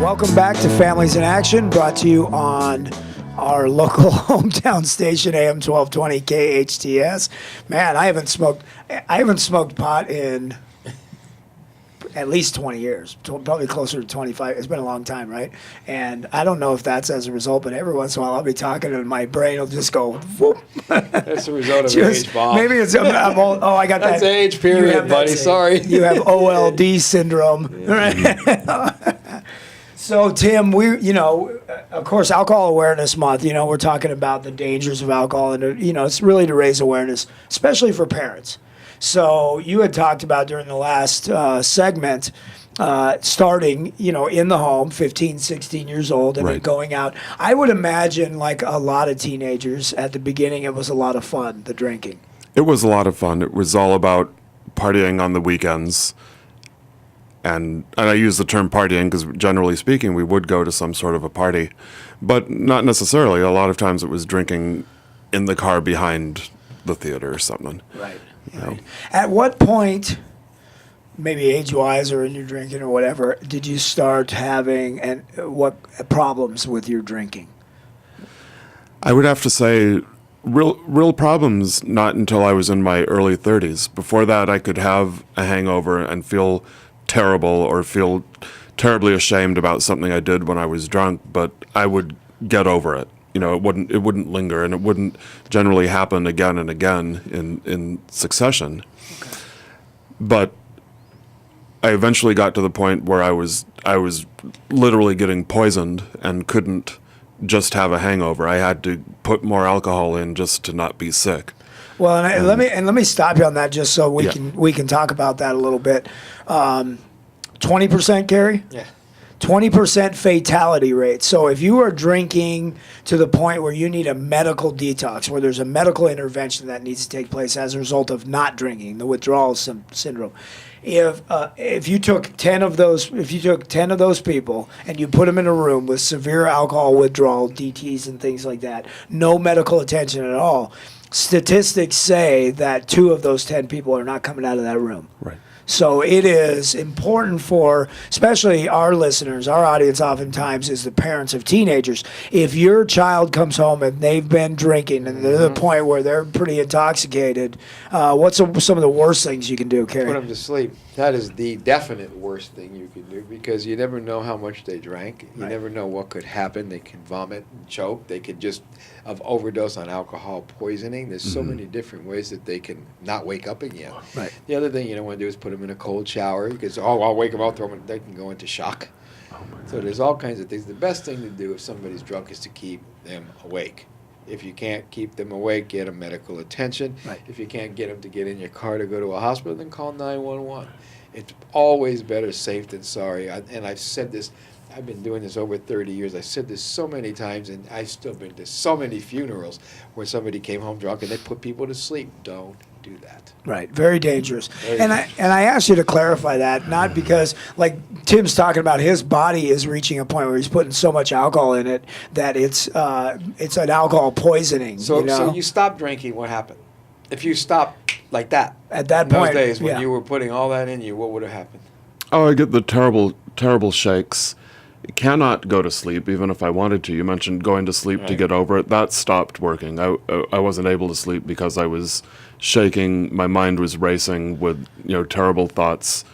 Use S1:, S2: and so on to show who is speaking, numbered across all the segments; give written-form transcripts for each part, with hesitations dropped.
S1: Welcome back to Families in Action, brought to you on our local hometown station, AM 1220 KHTS. Man, I haven't smoked pot in at least 20 years, probably closer to 25. It's been a long time, right? And I don't know if that's as a result, but every once in a while I'll be talking and my brain will just go, whoop.
S2: That's the result of age, Bob.
S1: Maybe it's, I'm old. Oh, I got
S2: that's
S1: that.
S2: Age, period, buddy. Sorry.
S1: You have OLD syndrome. Right? So, Tim, of course, Alcohol Awareness Month, we're talking about the dangers of alcohol, and, it's really to raise awareness, especially for parents. So you had talked about during the last segment, starting, in the home, 15, 16 years old, and then going out. I would imagine, like a lot of teenagers, at the beginning, it was a lot of fun, the drinking.
S3: It was a lot of fun. It was all about partying on the weekends. And I use the term partying because, generally speaking, we would go to some sort of a party. But not necessarily. A lot of times it was drinking in the car behind the theater or something.
S1: Right. Right. At what point, maybe age-wise or in your drinking or whatever, did you start having what problems with your drinking?
S3: I would have to say real problems not until I was in my early 30s. Before that, I could have a hangover and feel terrible or feel terribly ashamed about something I did when I was drunk, but I would get over it. It wouldn't linger, and it wouldn't generally happen again and again in succession. Okay. But I eventually got to the point where I was literally getting poisoned and couldn't just have a hangover. I had to put more alcohol in just to not be sick.
S1: Well, let me stop you on that just so we can talk about that a little bit. 20%, Cary?
S2: Yeah.
S1: 20% fatality rate. So if you are drinking to the point where you need a medical detox, where there's a medical intervention that needs to take place as a result of not drinking, the withdrawal syndrome. If you took 10 of those people and you put them in a room with severe alcohol withdrawal, DTs and things like that, no medical attention at all, statistics say that 2 of those 10 people are not coming out of that room.
S3: Right.
S1: So it is important for, especially our listeners, our audience oftentimes is the parents of teenagers. If your child comes home and they've been drinking and they're at the point where they're pretty intoxicated, what's some of the worst things you can do, Cary?
S2: Put them to sleep. That is the definite worst thing you can do because you never know how much they drank. You never know what could happen. They can vomit and choke. They could just overdose on alcohol poisoning. There's so many different ways that they can not wake up again.
S1: Right.
S2: The other thing you don't want to do is put them in a cold shower because, I'll wake them up, they can go into shock. So there's all kinds of things. The best thing to do if somebody's drunk is to keep them awake. If you can't keep them awake, get them medical attention.
S1: Right.
S2: If you can't get them to get in your car to go to a hospital, then call 911. It's always better safe than sorry. And I've said this, I've been doing this over 30 years. I've said this so many times, and I've still been to so many funerals where somebody came home drunk and they put people to sleep. Don't do that. Right.
S1: Very dangerous. And I asked you to clarify that, not because, like Tim's talking about, his body is reaching a point where he's putting so much alcohol in it that it's an alcohol poisoning.
S2: So you stop drinking, what happened? If you stopped like that,
S1: at that
S2: in
S1: point,
S2: those days when you were putting all that in you, what would have happened?
S3: Oh, I get the terrible shakes. I cannot go to sleep, even if I wanted to. You mentioned going to sleep to get over it. That stopped working. I wasn't able to sleep because I was shaking. My mind was racing with terrible thoughts,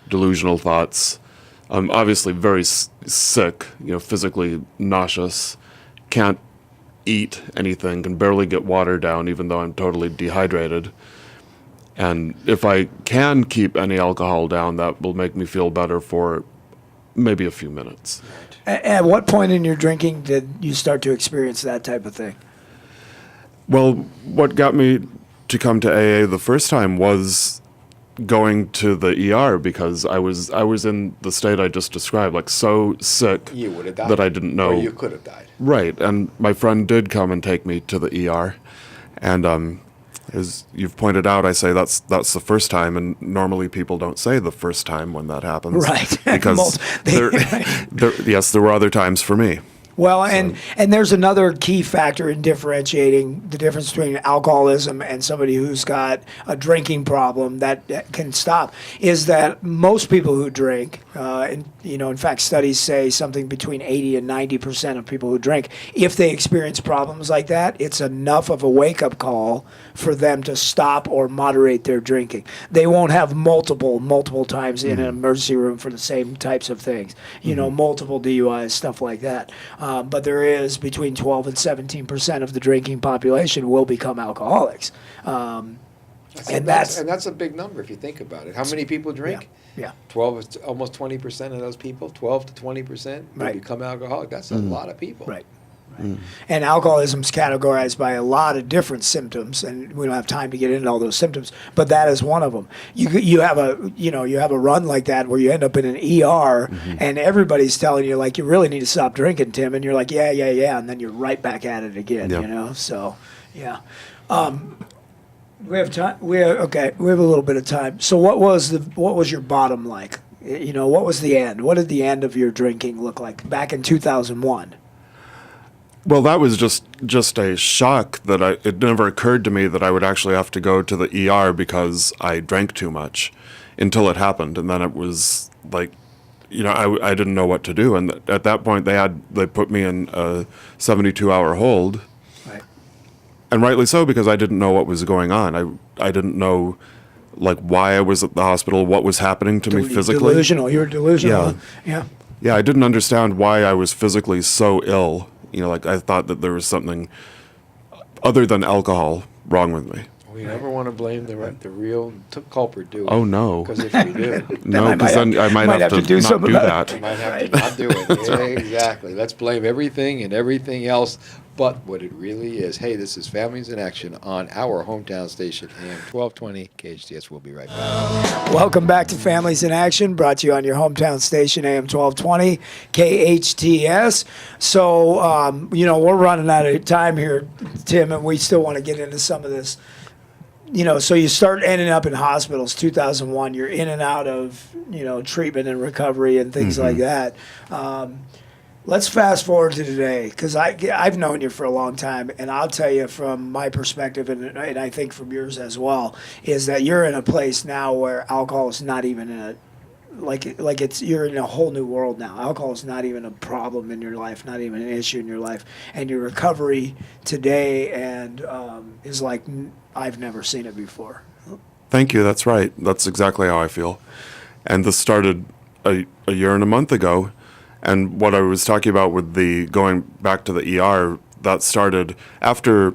S3: delusional thoughts. I'm obviously very sick, physically nauseous. Can't eat anything. Can barely get water down, even though I'm totally dehydrated. And if I can keep any alcohol down, that will make me feel better for maybe a few minutes.
S1: At what point in your drinking did you start to experience that type of thing?
S3: Well, what got me to come to AA the first time was going to the ER because I was in the state I just described, like so sick
S2: You would have died.
S3: that I didn't know.
S2: Or you could have died.
S3: Right, and my friend did come and take me to the ER, and as you've pointed out, I say that's the first time, and normally people don't say the first time when that happens.
S1: Right.
S3: Because there were other times for me.
S1: Well, and there's another key factor in differentiating the difference between alcoholism and somebody who's got a drinking problem that can stop is that most people who drink, and in fact, studies say something between 80 and 90% of people who drink, if they experience problems like that, it's enough of a wake-up call for them to stop or moderate their drinking. They won't have multiple times in an emergency room for the same types of things, multiple DUIs, stuff like that. But there is between 12 and 17% of the drinking population will become alcoholics.
S2: That's a big number if you think about it. How many people drink?
S1: Yeah.
S2: 12, almost 20% of those people, 12 to 20% will become alcoholic. That's a lot of people.
S1: Right. And alcoholism is categorized by a lot of different symptoms, and we don't have time to get into all those symptoms, but that is one of them. You have a run like that where you end up in an ER, and everybody's telling you like you really need to stop drinking, Tim, and you're like yeah, and then you're right back at it again. So yeah. We have time. We have a little bit of time. So what was your bottom like? What was the end? What did the end of your drinking look like back in 2001?
S3: Well, that was just a shock that it never occurred to me that I would actually have to go to the ER because I drank too much until it happened. And then it was like, I didn't know what to do. And at that point they put me in a 72-hour hold.
S1: Right.
S3: And rightly so, because I didn't know what was going on. I didn't know like why I was at the hospital, what was happening to me physically.
S1: Delusional. You were delusional. Yeah.
S3: Yeah, I didn't understand why I was physically so ill. Like I thought that there was something other than alcohol wrong with me.
S2: We never want to blame the real culprit, do we?
S3: Oh, no.
S2: Because if we do,
S3: No, because then I might have to
S1: do
S3: not
S1: something
S3: do
S1: about
S3: that.
S2: we might have to not do it. Yeah, exactly. Let's blame everything and everything else but what it really is. Hey, this is Families in Action on our hometown station, AM 1220 KHTS. We'll be right back.
S1: Welcome back to Families in Action, brought to you on your hometown station, AM 1220 KHTS. So, we're running out of time here, Tim, and we still want to get into some of this. So you start ending up in hospitals, 2001, you're in and out of, treatment and recovery and things like that. Let's fast forward to today, because I've known you for a long time, and I'll tell you from my perspective, and I think from yours as well, is that you're in a place now where alcohol is not even you're in a whole new world now. Alcohol is not even a problem in your life, not even an issue in your life, and your recovery today is like I've never seen it before.
S3: Thank you. That's right. That's exactly how I feel. And this started a year and a month ago. And what I was talking about with the going back to the ER, that started after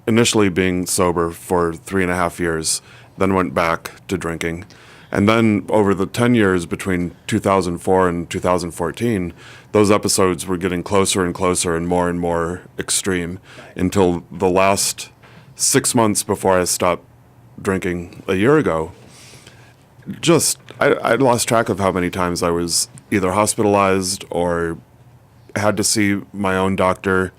S3: initially being sober for 3.5 years, then went back to drinking. And then over the 10 years between 2004 and 2014, those episodes were getting closer and closer and more extreme until the last 6 months before I stopped drinking a year ago. I lost track of how many times I was either hospitalized or had to see my own doctor.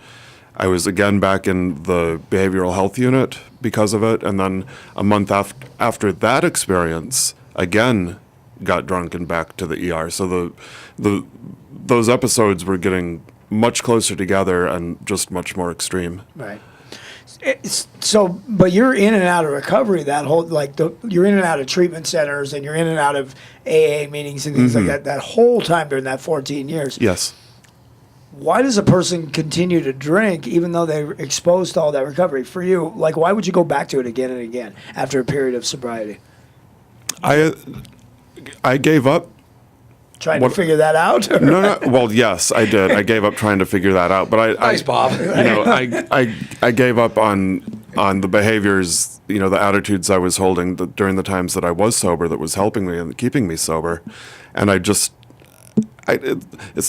S3: I was again back in the behavioral health unit because of it, and then a month after that experience, again got drunk and back to the ER. So those episodes were getting much closer together and just much more extreme.
S1: Right. But you're in and out of recovery you're in and out of treatment centers and you're in and out of AA meetings and things like that, that whole time during that 14 years.
S3: Yes.
S1: Why does a person continue to drink even though they're exposed to all that recovery? For you, why would you go back to it again and again after a period of sobriety?
S3: I gave up.
S1: Trying to figure that out?
S3: No. Well, yes, I did. I gave up trying to figure that out. But
S2: Nice, Bob.
S3: I gave up on the behaviors, the attitudes I was holding during the times that I was sober that was helping me and keeping me sober. And it's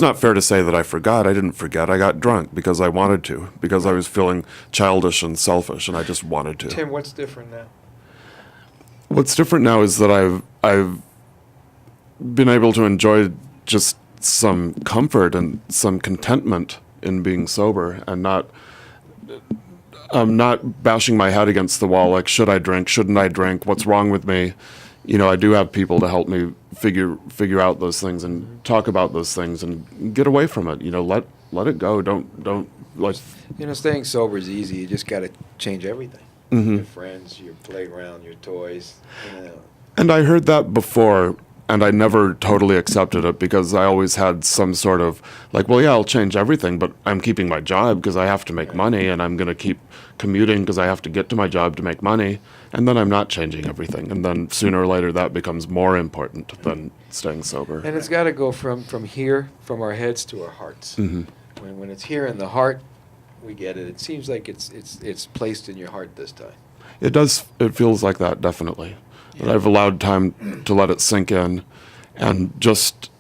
S3: not fair to say that I forgot. I didn't forget. I got drunk because I wanted to, because I was feeling childish and selfish, and I just wanted to.
S2: Tim, what's different now?
S3: What's different now is that I've been able to enjoy just some comfort and some contentment in being sober and not bashing my head against the wall like, should I drink, shouldn't I drink, what's wrong with me? I do have people to help me figure out those things and talk about those things and get away from it. let it go. Don't like.
S2: You know, staying sober is easy. You just got to change everything.
S3: Mm-hmm.
S2: Your friends, your playground, your toys. You know.
S3: And I heard that before, and I never totally accepted it because I always had some sort of like, well, yeah, I'll change everything, but I'm keeping my job because I have to make money, and I'm going to keep commuting because I have to get to my job to make money, and then I'm not changing everything. And then sooner or later that becomes more important than staying sober.
S2: And it's got to go from here, from our heads to our hearts.
S3: Mm-hmm.
S2: When it's here in the heart, we get it. It seems like it's placed in your heart this time.
S3: It does. It feels like that, definitely. But I've allowed time to let it sink in and just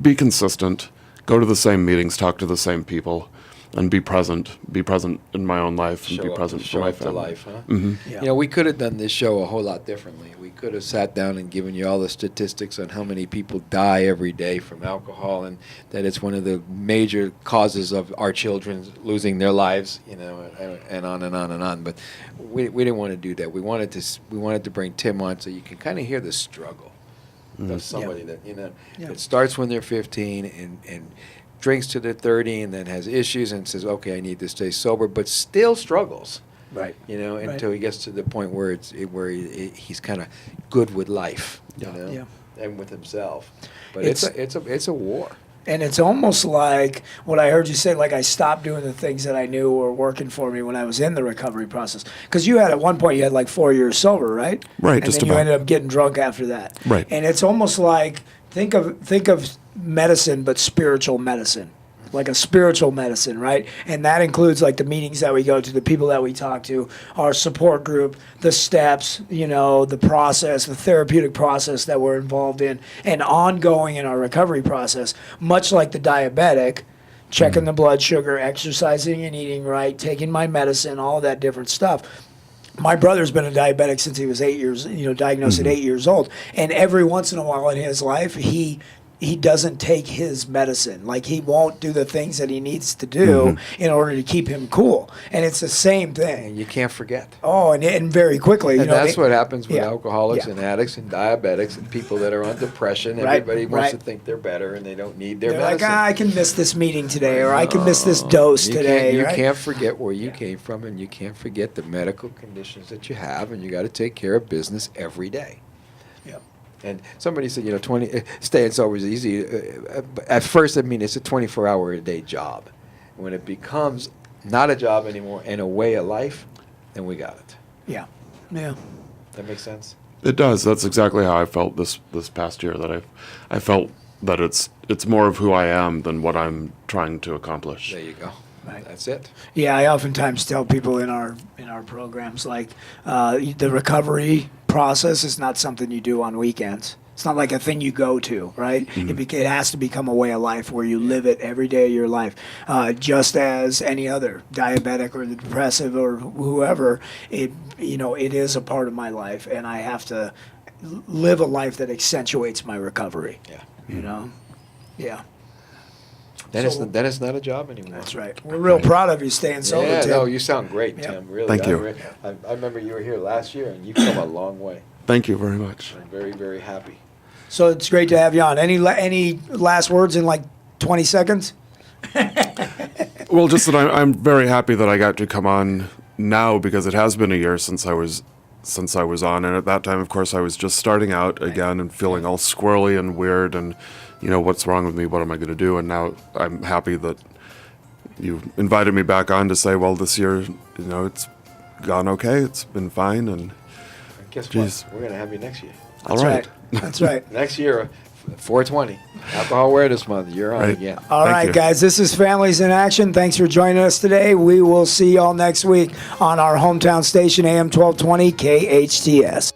S3: be consistent, go to the same meetings, talk to the same people, and be present in my own life and be present for my family.
S2: Life, huh?
S3: Mm-hmm.
S1: Yeah.
S2: You know, we could have done this show a whole lot differently. We could have sat down and given you all the statistics on how many people die every day from alcohol, and that it's one of the major causes of our children losing their lives, you know, and on and on and on. But we didn't want to do that. We wanted to bring Tim on so you can kind of hear the struggle of somebody that, you know, it starts when they're 15 and drinks to their 30 and then has issues and says, okay, I need to stay sober, but still struggles.
S1: Right.
S2: You know, until he gets to the point where he's kind of good with life, you know, and with himself. But it's a war.
S1: And it's almost like what I heard you say, like I stopped doing the things that I knew were working for me when I was in the recovery process. Because you had, at one point, you had like 4 years sober, right?
S3: Right,
S1: and
S3: just
S1: then
S3: about.
S1: you ended up getting drunk after that.
S3: Right.
S1: And it's almost like, think of medicine, but spiritual medicine. Like a spiritual medicine, right? And that includes like the meetings that we go to, the people that we talk to, our support group, the steps, you know, the process, the therapeutic process that we're involved in, and ongoing in our recovery process, much like the diabetic, checking the blood sugar, exercising and eating right, taking my medicine, all that different stuff. My brother's been a diabetic since he was 8 years, you know, diagnosed at 8 years old. And every once in a while in his life, he doesn't take his medicine. Like, he won't do the things that he needs to do in order to keep him cool. And it's the same thing.
S2: And you can't forget.
S1: Oh, and very quickly.
S2: And that's what happens with
S1: yeah,
S2: alcoholics
S1: yeah.
S2: and addicts and diabetics and people that are on depression.
S1: Right,
S2: Everybody wants to
S1: right.
S2: think they're better and they don't need their
S1: They're like,
S2: medicine.
S1: I can miss this meeting today, or I can miss this dose today.
S2: You
S1: right?
S2: can't forget where you came from, and you can't forget the medical conditions that you have, and you got to take care of business every day.
S1: Yep.
S2: And somebody said, you know, staying sober is easy. At first, I mean, it's a 24-hour-a-day job. When it becomes not a job anymore and a way of life, then we got it.
S1: Yeah. Yeah.
S2: That makes sense?
S3: It does. That's exactly how I felt this past year. That I felt that it's more of who I am than what I'm trying to accomplish.
S2: There you go.
S1: Right.
S2: That's it.
S1: Yeah, I oftentimes tell people in our programs, like, the recovery process is not something you do on weekends. It's not like a thing you go to, right? It has to become a way of life where you live it every day of your life, just as any other diabetic or the depressive or whoever. It is a part of my life, and I have to live a life that accentuates my recovery.
S2: Yeah.
S1: You know, yeah.
S2: Then
S1: So-
S2: it's not a job anymore.
S1: That's right. We're real proud of you staying sober,
S2: Yeah,
S1: Tim.
S2: no, you sound great,
S1: Yeah.
S2: Tim. Really.
S3: Thank you.
S2: I remember you were here last year, and you've come a long way.
S3: Thank you very much.
S2: I'm very, very happy.
S1: So it's great to have you on. Any last words in like 20 seconds?
S3: Well, just that I'm very happy that I got to come on now because it has been a year since I was on, and at that time, of course, I was just starting out again and feeling all squirrely and weird, and you know, what's wrong with me? What am I going to do? And now I'm happy that you invited me back on to say, well, this year, you know, it's gone okay. It's been fine, and
S2: And guess
S3: Jeez.
S2: what? We're going to have you next year.
S3: all right.
S1: That's right.
S2: Next year, 420, Alcohol Awareness Month. You're on
S3: Right.
S2: again.
S1: All
S3: Thank
S1: right,
S3: you.
S1: guys. This is Families in Action. Thanks for joining us today. We will see you all next week on our hometown station, AM 1220 KHTS.